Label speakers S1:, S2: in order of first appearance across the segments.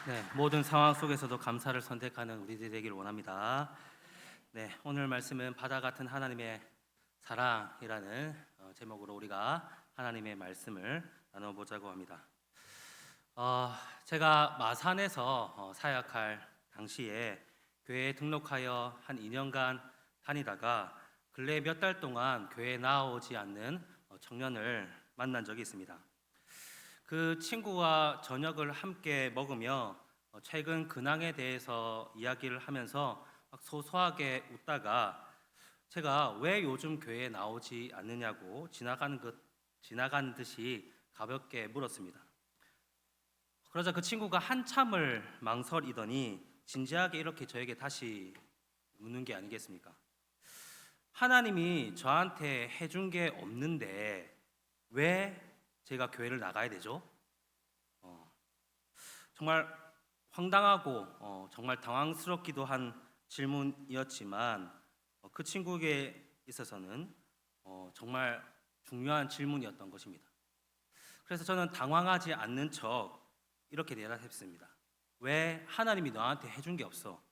S1: 네, 모든 상황 속에서도 감사를 선택하는 우리들이 되기를 원합니다. 네, 오늘 말씀은 바다 같은 하나님의 사랑이라는 제목으로 우리가 하나님의 말씀을 나눠보자고 합니다. 제가 마산에서 사역할 당시에 교회에 등록하여 한 2년간 다니다가 근래 몇 달 동안 교회에 나오지 않는 청년을 만난 적이 있습니다. 그 친구와 저녁을 함께 먹으며 최근 근황에 대해서 이야기를 하면서 막 소소하게 웃다가 제가 왜 요즘 교회에 나오지 않느냐고 지나간 듯이 가볍게 물었습니다. 그러자 그 친구가 한참을 망설이더니 진지하게 이렇게 저에게 다시 묻는 게 아니겠습니까? 하나님이 저한테 해준 게 없는데 왜 제가 교회를 나가야 되죠? 정말 황당하고 정말 당황스럽기도 한 질문이었지만 그 친구에게 있어서는 정말 중요한 질문이었던 것입니다. 그래서 저는 당황하지 않는 척 이렇게 대답했습니다. 왜 하나님이 너한테 해준 게 없어?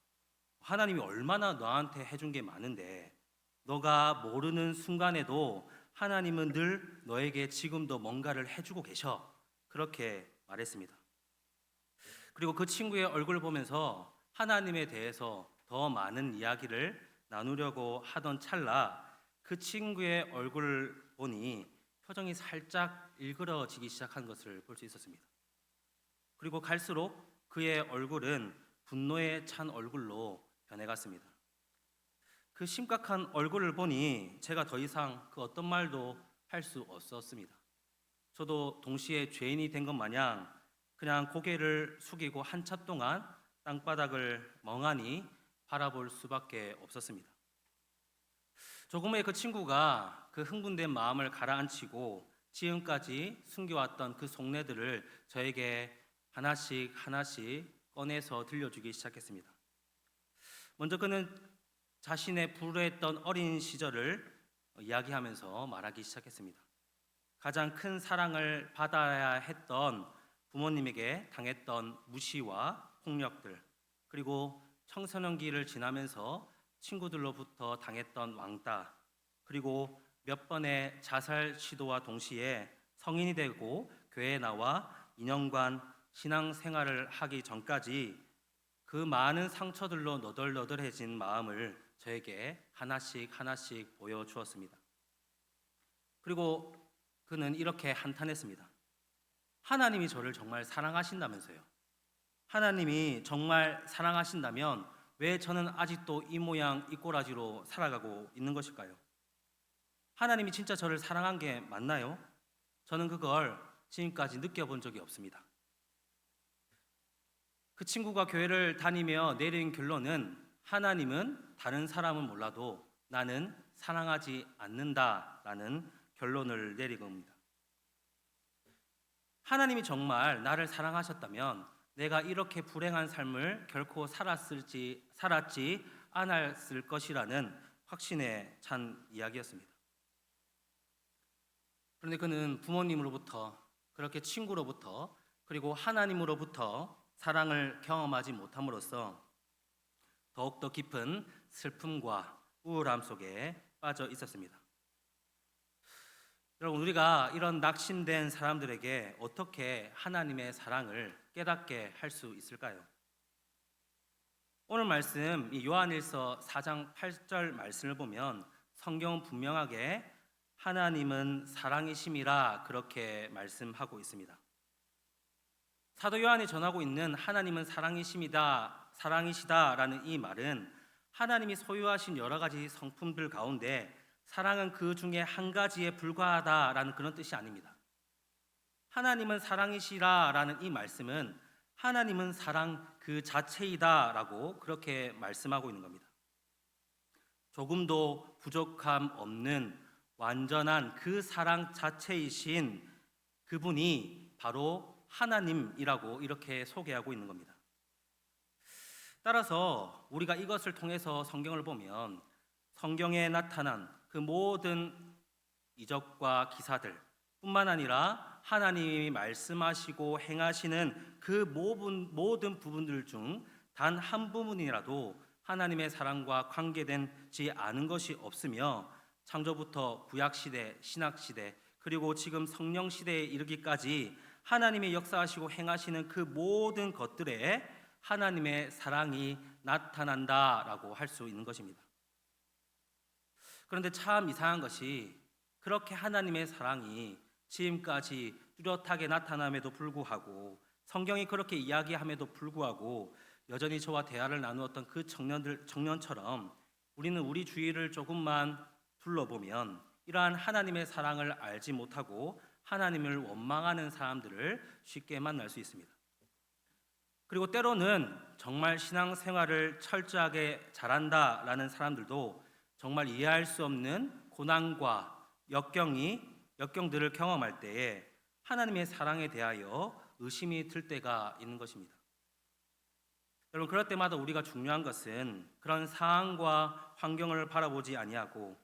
S1: 하나님이 얼마나 너한테 해준 게 많은데 너가 모르는 순간에도 하나님은 늘 너에게 지금도 뭔가를 해주고 계셔. 그렇게 말했습니다. 그리고 그 친구의 얼굴을 보면서 하나님에 대해서 더 많은 이야기를 나누려고 하던 찰나 그 친구의 얼굴을 보니 표정이 살짝 일그러지기 시작한 것을 볼 수 있었습니다. 그리고 갈수록 그의 얼굴은 분노에 찬 얼굴로 변해갔습니다. 그 심각한 얼굴을 보니 제가 더 이상 그 어떤 말도 할 수 없었습니다. 저도 동시에 죄인이 된 것 마냥 그냥 고개를 숙이고 한참 동안 땅바닥을 멍하니 바라볼 수밖에 없었습니다. 조금 후에 그 친구가 그 흥분된 마음을 가라앉히고 지금까지 숨겨왔던 그 속내들을 저에게 하나씩 꺼내서 들려주기 시작했습니다. 먼저 그는 자신의 불우했던 어린 시절을 이야기하면서 말하기 시작했습니다. 가장 큰 사랑을 받아야 했던 부모님에게 당했던 무시와 폭력들, 그리고 청소년기를 지나면서 친구들로부터 당했던 왕따, 그리고 몇 번의 자살 시도와 동시에 성인이 되고 교회에 나와 2년간 신앙생활을 하기 전까지 그 많은 상처들로 너덜너덜해진 마음을 저에게 하나씩 보여주었습니다. 그리고 그는 이렇게 한탄했습니다. 하나님이 저를 정말 사랑하신다면서요. 하나님이 정말 사랑하신다면 왜 저는 아직도 이 모양 이 꼬라지로 살아가고 있는 것일까요? 하나님이 진짜 저를 사랑한 게 맞나요? 저는 그걸 지금까지 느껴본 적이 없습니다. 그 친구가 교회를 다니며 내린 결론은 하나님은 다른 사람은 몰라도 나는 사랑하지 않는다라는 결론을 내린 겁니다. 하나님이 정말 나를 사랑하셨다면 내가 이렇게 불행한 삶을 결코 살았지 않았을 것이라는 확신에 찬 이야기였습니다. 그런데 그는 부모님으로부터, 그렇게 친구로부터, 그리고 하나님으로부터 사랑을 경험하지 못함으로써 더욱더 깊은 슬픔과 우울함 속에 빠져 있었습니다. 여러분, 우리가 이런 낙심된 사람들에게 어떻게 하나님의 사랑을 깨닫게 할 수 있을까요? 오늘 말씀, 이 요한일서 4장 8절 말씀을 보면 성경은 분명하게 하나님은 사랑이심이라 그렇게 말씀하고 있습니다. 사도 요한이 전하고 있는 하나님은 사랑이시다라는 이 말은 하나님이 소유하신 여러 가지 성품들 가운데 사랑은 그 중에 한 가지에 불과하다라는 그런 뜻이 아닙니다. 하나님은 사랑이시라라는 이 말씀은 하나님은 사랑 그 자체이다라고 그렇게 말씀하고 있는 겁니다. 조금도 부족함 없는 완전한 그 사랑 자체이신 그분이 바로 하나님이라고 이렇게 소개하고 있는 겁니다. 따라서 우리가 이것을 통해서 성경을 보면 성경에 나타난 그 모든 이적과 기사들 뿐만 아니라 하나님이 말씀하시고 행하시는 그 모든 부분들 중 단 한 부분이라도 하나님의 사랑과 관계되지 않은 것이 없으며 창조부터 구약시대, 신약시대, 그리고 지금 성령시대에 이르기까지 하나님이 역사하시고 행하시는 그 모든 것들에 하나님의 사랑이 나타난다라고 할 수 있는 것입니다. 그런데 참 이상한 것이 그렇게 하나님의 사랑이 지금까지 뚜렷하게 나타남에도 불구하고 성경이 그렇게 이야기함에도 불구하고 여전히 저와 대화를 나누었던 그 청년처럼 우리는 우리 주위를 조금만 둘러보면 이러한 하나님의 사랑을 알지 못하고 하나님을 원망하는 사람들을 쉽게 만날 수 있습니다. 그리고 때로는 정말 신앙생활을 철저하게 잘한다라는 사람들도 정말 이해할 수 없는 고난과 역경들을 경험할 때에 하나님의 사랑에 대하여 의심이 들 때가 있는 것입니다. 여러분, 그럴 때마다 우리가 중요한 것은 그런 상황과 환경을 바라보지 아니하고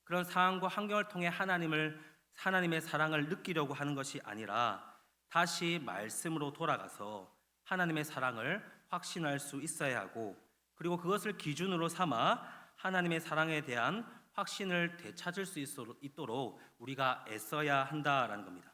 S1: 그런 상황과 환경을 통해 하나님의 사랑을 느끼려고 하는 것이 아니라 다시 말씀으로 돌아가서 하나님의 사랑을 확신할 수 있어야 하고, 그리고 그것을 기준으로 삼아 하나님의 사랑에 대한 확신을 되찾을 수 있도록 우리가 애써야 한다라는 겁니다.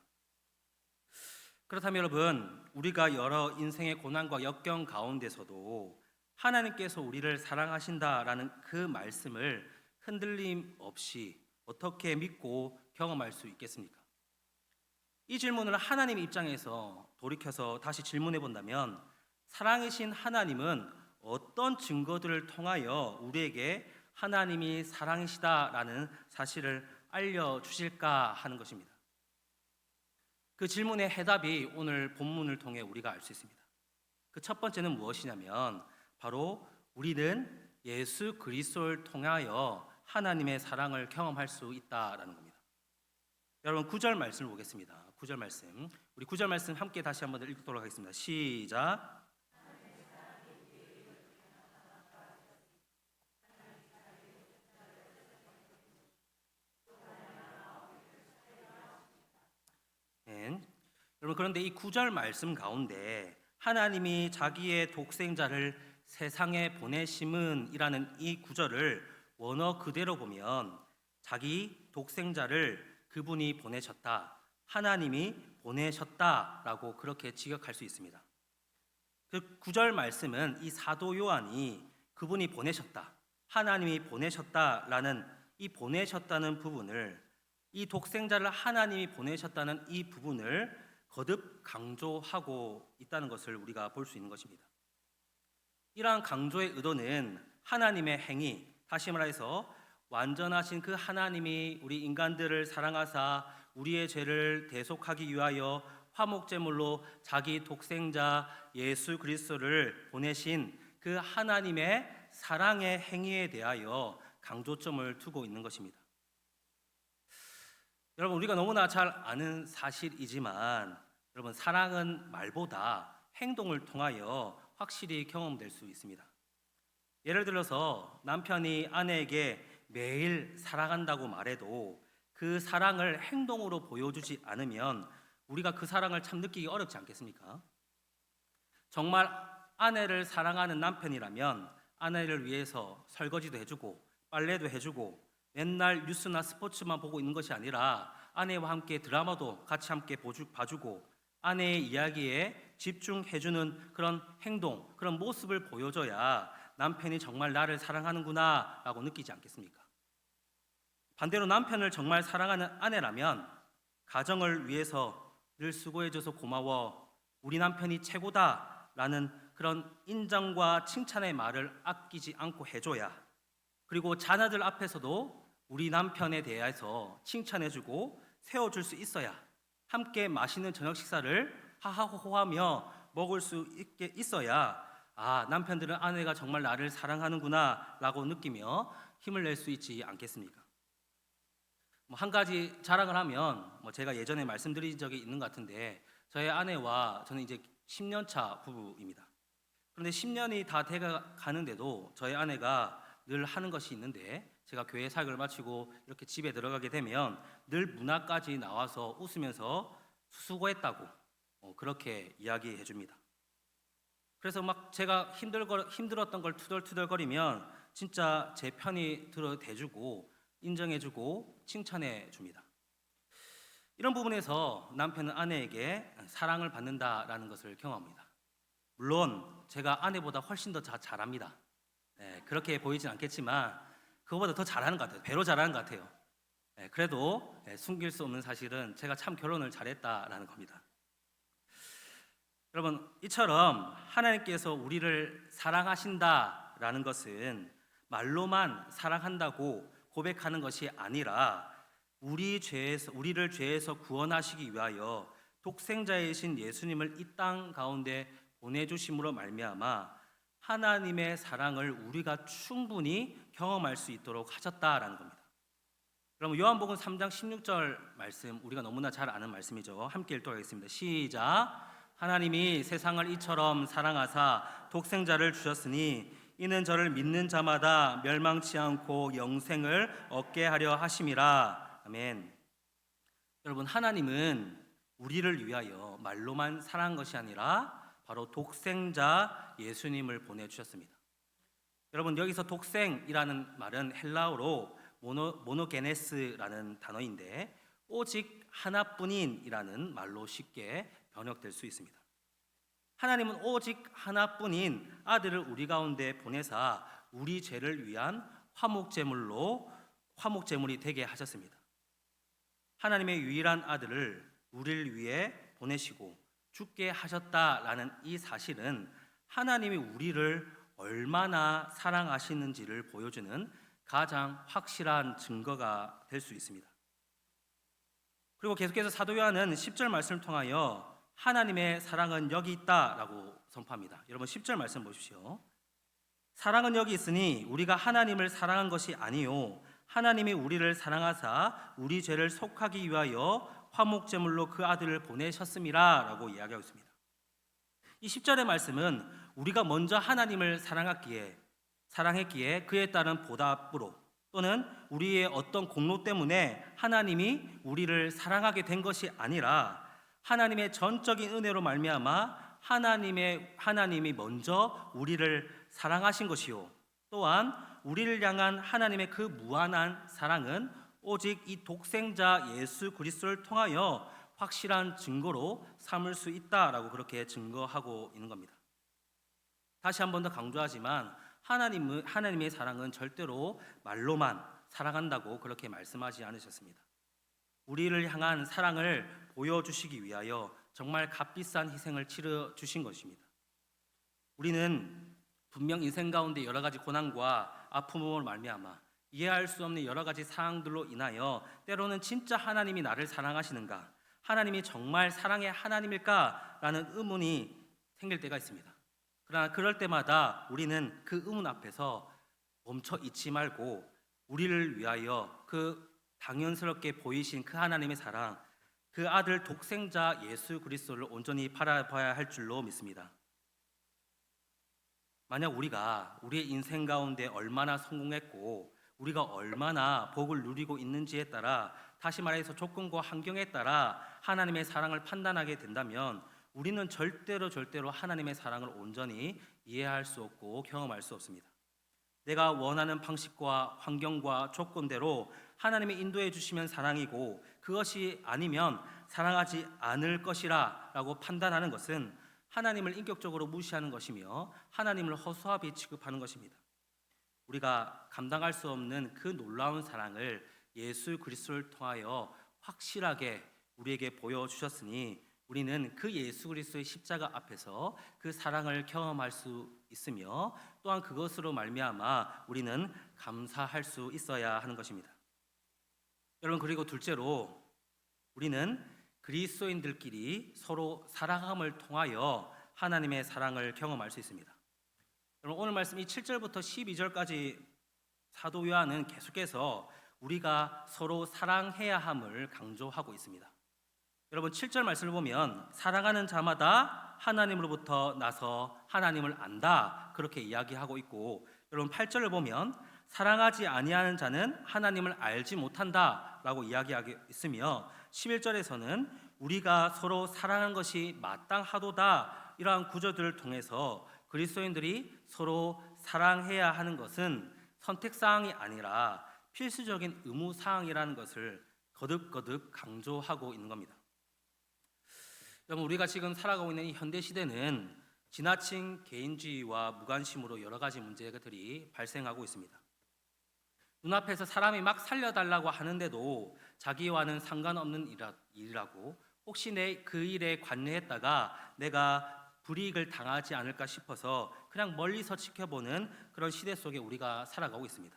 S1: 그렇다면 여러분, 우리가 여러 인생의 고난과 역경 가운데서도 하나님께서 우리를 사랑하신다라는 그 말씀을 흔들림 없이 어떻게 믿고 경험할 수 있겠습니까? 이 질문을 하나님 입장에서 돌이켜서 다시 질문해 본다면, 사랑이신 하나님은 어떤 증거들을 통하여 우리에게 하나님이 사랑이시다라는 사실을 알려주실까 하는 것입니다. 그 질문의 해답이 오늘 본문을 통해 우리가 알 수 있습니다. 그 첫 번째는 무엇이냐면 바로 우리는 예수 그리스도를 통하여 하나님의 사랑을 경험할 수 있다라는 겁니다. 여러분, 9절 말씀을 보겠습니다. 9절 말씀, 우리 9절 말씀 함께 다시 한번 읽도록 하겠습니다. 시작. 여러분, 그런데 이 9절 말씀 가운데 하나님이 자기의 독생자를 세상에 보내심은 이라는 이 구절을 원어 그대로 보면 자기 독생자를 그분이 보내셨다, 하나님이 보내셨다라고 그렇게 직역할 수 있습니다. 그 9절 말씀은 이 사도 요한이 그분이 보내셨다, 하나님이 보내셨다라는 이 보내셨다는 부분을, 이 독생자를 하나님이 보내셨다는 이 부분을 거듭 강조하고 있다는 것을 우리가 볼 수 있는 것입니다. 이러한 강조의 의도는 하나님의 행위, 다시 말해서 완전하신 그 하나님이 우리 인간들을 사랑하사 우리의 죄를 대속하기 위하여 화목제물로 자기 독생자 예수 그리스도를 보내신 그 하나님의 사랑의 행위에 대하여 강조점을 두고 있는 것입니다. 여러분, 우리가 너무나 잘 아는 사실이지만 여러분, 사랑은 말보다 행동을 통하여 확실히 경험될 수 있습니다. 예를 들어서 남편이 아내에게 매일 사랑한다고 말해도 그 사랑을 행동으로 보여주지 않으면 우리가 그 사랑을 참 느끼기 어렵지 않겠습니까? 정말 아내를 사랑하는 남편이라면 아내를 위해서 설거지도 해주고 빨래도 해주고 맨날 뉴스나 스포츠만 보고 있는 것이 아니라 아내와 함께 드라마도 같이 함께 봐주고 아내의 이야기에 집중해주는 그런 행동, 그런 모습을 보여줘야 남편이 정말 나를 사랑하는구나 라고 느끼지 않겠습니까? 반대로 남편을 정말 사랑하는 아내라면 가정을 위해서 늘 수고해줘서 고마워, 우리 남편이 최고다 라는 그런 인정과 칭찬의 말을 아끼지 않고 해줘야, 그리고 자녀들 앞에서도 우리 남편에 대해서 칭찬해주고 세워줄 수 있어야, 함께 맛있는 저녁 식사를 하하호호하며 먹을 수 있게 있어야 남편들은 아내가 정말 나를 사랑하는구나 라고 느끼며 힘을 낼 수 있지 않겠습니까? 한 가지 자랑을 하면 제가 예전에 말씀드린 적이 있는 것 같은데, 저의 아내와 저는 이제 10년 차 부부입니다. 그런데 10년이 다 돼가 가는데도 저희 아내가 늘 하는 것이 있는데, 제가 교회 사역을 마치고 이렇게 집에 들어가게 되면 늘 문 앞까지 나와서 웃으면서 수고했다고 그렇게 이야기해 줍니다. 그래서 막 제가 힘들었던 걸 투덜투덜거리면 진짜 제 편이 들어 대주고 인정해주고 칭찬해 줍니다. 이런 부분에서 남편은 아내에게 사랑을 받는다라는 것을 경험합니다. 물론 제가 아내보다 훨씬 더 잘합니다. 그렇게 보이진 않겠지만 그거보다 더 잘하는 것 같아요. 배로 잘하는 것 같아요. 그래도 숨길 수 없는 사실은 제가 참 결혼을 잘했다라는 겁니다. 여러분, 이처럼 하나님께서 우리를 사랑하신다라는 것은 말로만 사랑한다고 고백하는 것이 아니라 우리를 죄에서 구원하시기 위하여 독생자이신 예수님을 이 땅 가운데 보내주심으로 말미암아 하나님의 사랑을 우리가 충분히 경험할 수 있도록 하셨다라는 겁니다. 그럼 요한복음 3장 16절 말씀, 우리가 너무나 잘 아는 말씀이죠. 함께 읽도록 하겠습니다. 시작. 하나님이 세상을 이처럼 사랑하사 독생자를 주셨으니 이는 저를 믿는 자마다 멸망치 않고 영생을 얻게 하려 하심이라. 아멘. 여러분, 하나님은 우리를 위하여 말로만 사랑한 것이 아니라 바로 독생자 예수님을 보내주셨습니다. 여러분, 여기서 독생이라는 말은 헬라어로 모노게네스라는 단어인데 오직 하나뿐인이라는 말로 쉽게 번역될 수 있습니다. 하나님은 오직 하나뿐인 아들을 우리 가운데 보내사 우리 죄를 위한 화목제물이 되게 하셨습니다. 하나님의 유일한 아들을 우리를 위해 보내시고 죽게 하셨다라는 이 사실은 하나님이 우리를 얼마나 사랑하시는지를 보여주는 가장 확실한 증거가 될 수 있습니다. 그리고 계속해서 사도 요한은 10절 말씀을 통하여 하나님의 사랑은 여기 있다라고 선포합니다. 여러분 10절 말씀 보십시오. 사랑은 여기 있으니 우리가 하나님을 사랑한 것이 아니요 하나님이 우리를 사랑하사 우리 죄를 속하기 위하여 화목제물로 그 아들을 보내셨음이라 라고 이야기하고 있습니다. 이 10절의 말씀은 우리가 먼저 하나님을 사랑했기에 그에 따른 보답으로 또는 우리의 어떤 공로 때문에 하나님이 우리를 사랑하게 된 것이 아니라 하나님의 전적인 은혜로 말미암아 하나님이 먼저 우리를 사랑하신 것이요 또한 우리를 향한 하나님의 그 무한한 사랑은 오직 이 독생자 예수 그리스도를 통하여 확실한 증거로 삼을 수 있다라고 그렇게 증거하고 있는 겁니다. 다시 한 번 더 강조하지만 하나님의 사랑은 절대로 말로만 사랑한다고 그렇게 말씀하지 않으셨습니다. 우리를 향한 사랑을 보여주시기 위하여 정말 값비싼 희생을 치러 주신 것입니다. 우리는 분명 인생 가운데 여러 가지 고난과 아픔으로 말미암아 이해할 수 없는 여러 가지 상황들로 인하여 때로는 진짜 하나님이 나를 사랑하시는가, 하나님이 정말 사랑의 하나님일까라는 의문이 생길 때가 있습니다. 그러나 그럴 때마다 우리는 그 의문 앞에서 멈춰 있지 말고 우리를 위하여 그 당연스럽게 보이신 그 하나님의 사랑, 그 아들 독생자 예수 그리스도를 온전히 바라봐야 할 줄로 믿습니다. 만약 우리가 우리의 인생 가운데 얼마나 성공했고 우리가 얼마나 복을 누리고 있는지에 따라, 다시 말해서 조건과 환경에 따라 하나님의 사랑을 판단하게 된다면 우리는 절대로 하나님의 사랑을 온전히 이해할 수 없고 경험할 수 없습니다. 내가 원하는 방식과 환경과 조건대로 하나님이 인도해 주시면 사랑이고 그것이 아니면 사랑하지 않을 것이라 라고 판단하는 것은 하나님을 인격적으로 무시하는 것이며 하나님을 허수아비 취급하는 것입니다. 우리가 감당할 수 없는 그 놀라운 사랑을 예수 그리스도를 통하여 확실하게 우리에게 보여주셨으니 우리는 그 예수 그리스도의 십자가 앞에서 그 사랑을 경험할 수 있으며 또한 그것으로 말미암아 우리는 감사할 수 있어야 하는 것입니다. 여러분, 그리고 둘째로 우리는 그리스도인들끼리 서로 사랑함을 통하여 하나님의 사랑을 경험할 수 있습니다. 여러분, 오늘 말씀 이 7절부터 12절까지 사도 요한은 계속해서 우리가 서로 사랑해야 함을 강조하고 있습니다. 여러분, 7절 말씀을 보면 사랑하는 자마다 하나님으로부터 나서 하나님을 안다 그렇게 이야기하고 있고, 여러분 8절을 보면 사랑하지 아니하는 자는 하나님을 알지 못한다 라고 이야기하고 있으며 11절에서는 우리가 서로 사랑하는 것이 마땅하도다, 이러한 구절들을 통해서 그리스도인들이 서로 사랑해야 하는 것은 선택사항이 아니라 필수적인 의무사항이라는 것을 거듭거듭 강조하고 있는 겁니다. 여러분, 우리가 지금 살아가고 있는 이 현대시대는 지나친 개인주의와 무관심으로 여러 가지 문제들이 발생하고 있습니다. 눈앞에서 사람이 막 살려달라고 하는데도 자기와는 상관없는 일이라고, 혹시 그 일에 관여했다가 내가 불이익을 당하지 않을까 싶어서 그냥 멀리서 지켜보는 그런 시대 속에 우리가 살아가고 있습니다.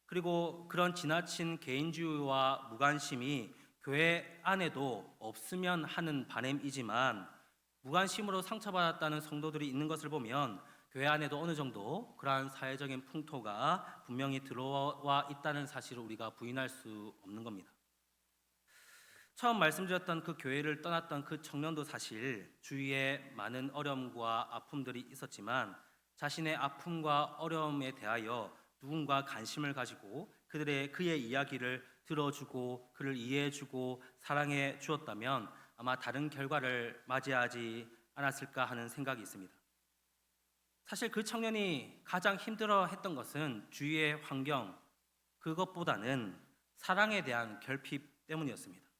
S1: 그리고 그런 지나친 개인주의와 무관심이 교회 안에도 없으면 하는 바람이지만, 무관심으로 상처받았다는 성도들이 있는 것을 보면 교회 안에도 어느 정도 그러한 사회적인 풍토가 분명히 들어와 있다는 사실을 우리가 부인할 수 없는 겁니다. 처음 말씀드렸던 그 교회를 떠났던 그 청년도 사실 주위에 많은 어려움과 아픔들이 있었지만, 자신의 아픔과 어려움에 대하여 누군가 관심을 가지고 그의 이야기를 들어주고 그를 이해해주고 사랑해 주었다면 아마 다른 결과를 맞이하지 않았을까 하는 생각이 있습니다. 사실 그 청년이 가장 힘들어했던 것은 주위의 환경, 그것보다는 사랑에 대한 결핍 때문이었습니다.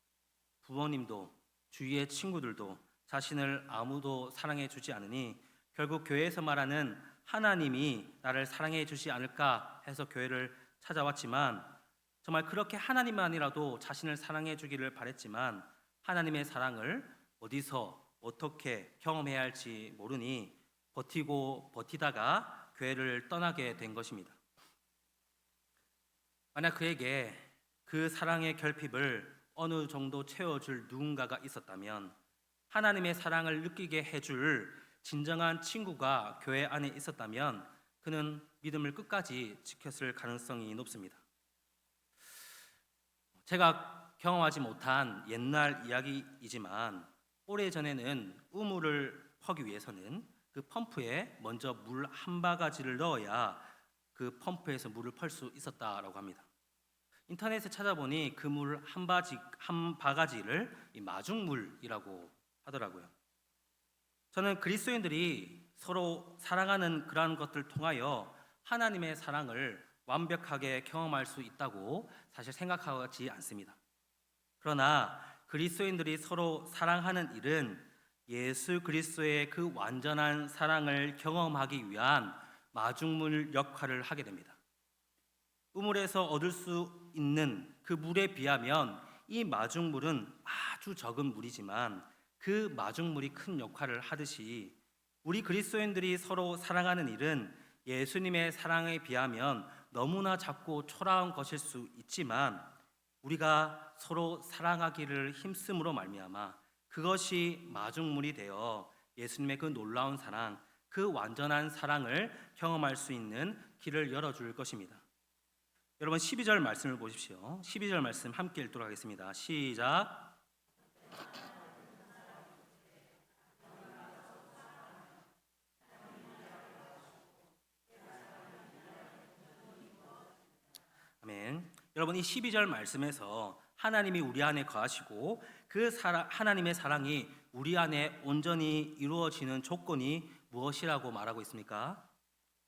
S1: 부모님도 주위의 친구들도 자신을 아무도 사랑해 주지 않으니 결국 교회에서 말하는 하나님이 나를 사랑해 주지 않을까 해서 교회를 찾아왔지만, 정말 그렇게 하나님만이라도 자신을 사랑해 주기를 바랬지만 하나님의 사랑을 어디서 어떻게 경험해야 할지 모르니 버티다가 교회를 떠나게 된 것입니다. 만약 그에게 그 사랑의 결핍을 어느 정도 채워줄 누군가가 있었다면, 하나님의 사랑을 느끼게 해줄 진정한 친구가 교회 안에 있었다면 그는 믿음을 끝까지 지켰을 가능성이 높습니다. 제가 경험하지 못한 옛날 이야기이지만, 오래전에는 우물을 퍼기 위해서는 그 펌프에 먼저 물 한 바가지를 넣어야 그 펌프에서 물을 펄 수 있었다라고 합니다. 인터넷에 찾아보니 그 물 한 바가지를 마중물이라고 하더라고요. 저는 그리스도인들이 서로 사랑하는 그러한 것들을 통하여 하나님의 사랑을 완벽하게 경험할 수 있다고 사실 생각하지 않습니다. 그러나 그리스도인들이 서로 사랑하는 일은 예수 그리스도의 그 완전한 사랑을 경험하기 위한 마중물 역할을 하게 됩니다. 우물에서 얻을 수 있는 그 물에 비하면 이 마중물은 아주 적은 물이지만 그 마중물이 큰 역할을 하듯이, 우리 그리스도인들이 서로 사랑하는 일은 예수님의 사랑에 비하면 너무나 작고 초라한 것일 수 있지만, 우리가 서로 사랑하기를 힘쓰므로 말미암아 그것이 마중물이 되어 예수님의 그 놀라운 사랑, 그 완전한 사랑을 경험할 수 있는 길을 열어줄 것입니다. 여러분, 12절 말씀을 보십시오. 12절 말씀 함께 읽도록 하겠습니다. 시작. 아멘. 여러분, 이 12절 말씀에서 하나님이 우리 안에 거하시고 그 하나님의 사랑이 우리 안에 온전히 이루어지는 조건이 무엇이라고 말하고 있습니까?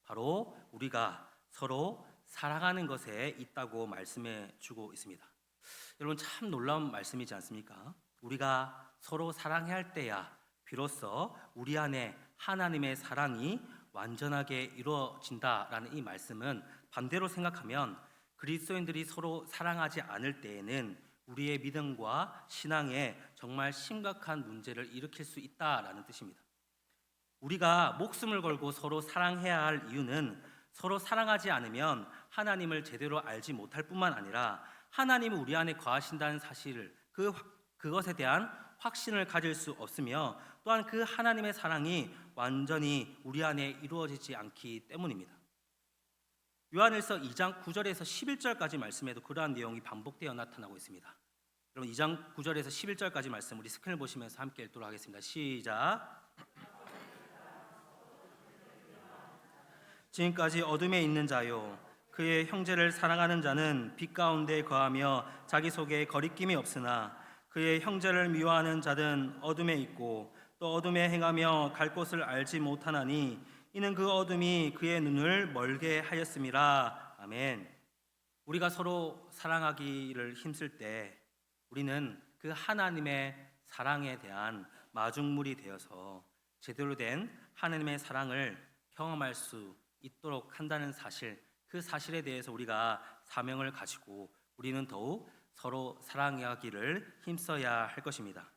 S1: 바로 우리가 서로 사랑하는 것에 있다고 말씀해 주고 있습니다. 여러분, 참 놀라운 말씀이지 않습니까? 우리가 서로 사랑해야 할 때야 비로소 우리 안에 하나님의 사랑이 완전하게 이루어진다라는 이 말씀은, 반대로 생각하면 그리스도인들이 서로 사랑하지 않을 때에는 우리의 믿음과 신앙에 정말 심각한 문제를 일으킬 수 있다라는 뜻입니다. 우리가 목숨을 걸고 서로 사랑해야 할 이유는 서로 사랑하지 않으면 하나님을 제대로 알지 못할 뿐만 아니라 하나님은 우리 안에 거하신다는 사실을, 그것에 대한 확신을 가질 수 없으며, 또한 그 하나님의 사랑이 완전히 우리 안에 이루어지지 않기 때문입니다. 요한일서 2장 9절에서 11절까지 말씀에도 그러한 내용이 반복되어 나타나고 있습니다. 여러분, 2장 9절에서 11절까지 말씀 우리 스크린을 보시면서 함께 읽도록 하겠습니다. 시작. 지금까지 어둠에 있는 자요, 그의 형제를 사랑하는 자는 빛 가운데 거하며 자기 속에 거리낌이 없으나 그의 형제를 미워하는 자든 어둠에 있고 또 어둠에 행하며 갈 곳을 알지 못하나니 이는 그 어둠이 그의 눈을 멀게 하였음이라. 아멘. 우리가 서로 사랑하기를 힘쓸 때 우리는 그 하나님의 사랑에 대한 마중물이 되어서 제대로 된 하나님의 사랑을 경험할 수 있도록 한다는 사실, 그 사실에 대해서 우리가 사명을 가지고 우리는 더욱 서로 사랑하기를 힘써야 할 것입니다.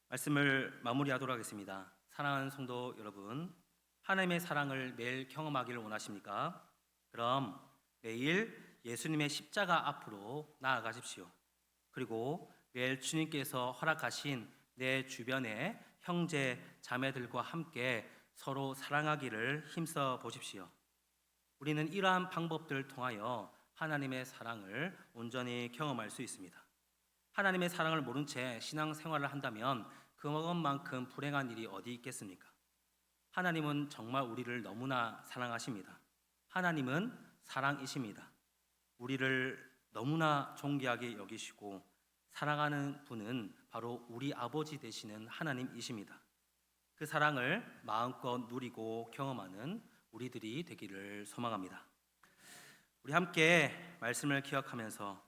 S1: 말씀을 마무리하도록 하겠습니다. 사랑하는 성도 여러분, 하나님의 사랑을 매일 경험하기를 원하십니까? 그럼 매일 예수님의 십자가 앞으로 나아가십시오. 그리고 매일 주님께서 허락하신 내 주변의 형제 자매들과 함께 서로 사랑하기를 힘써 보십시오. 우리는 이러한 방법들을 통하여 하나님의 사랑을 온전히 경험할 수 있습니다. 하나님의 사랑을 모른 채 신앙생활을 한다면 그것만큼 불행한 일이 어디 있겠습니까? 하나님은 정말 우리를 너무나 사랑하십니다. 하나님은 사랑이십니다. 우리를 너무나 존귀하게 여기시고 사랑하는 분은 바로 우리 아버지 되시는 하나님이십니다. 그 사랑을 마음껏 누리고 경험하는 우리들이 되기를 소망합니다. 우리 함께 말씀을 기억하면서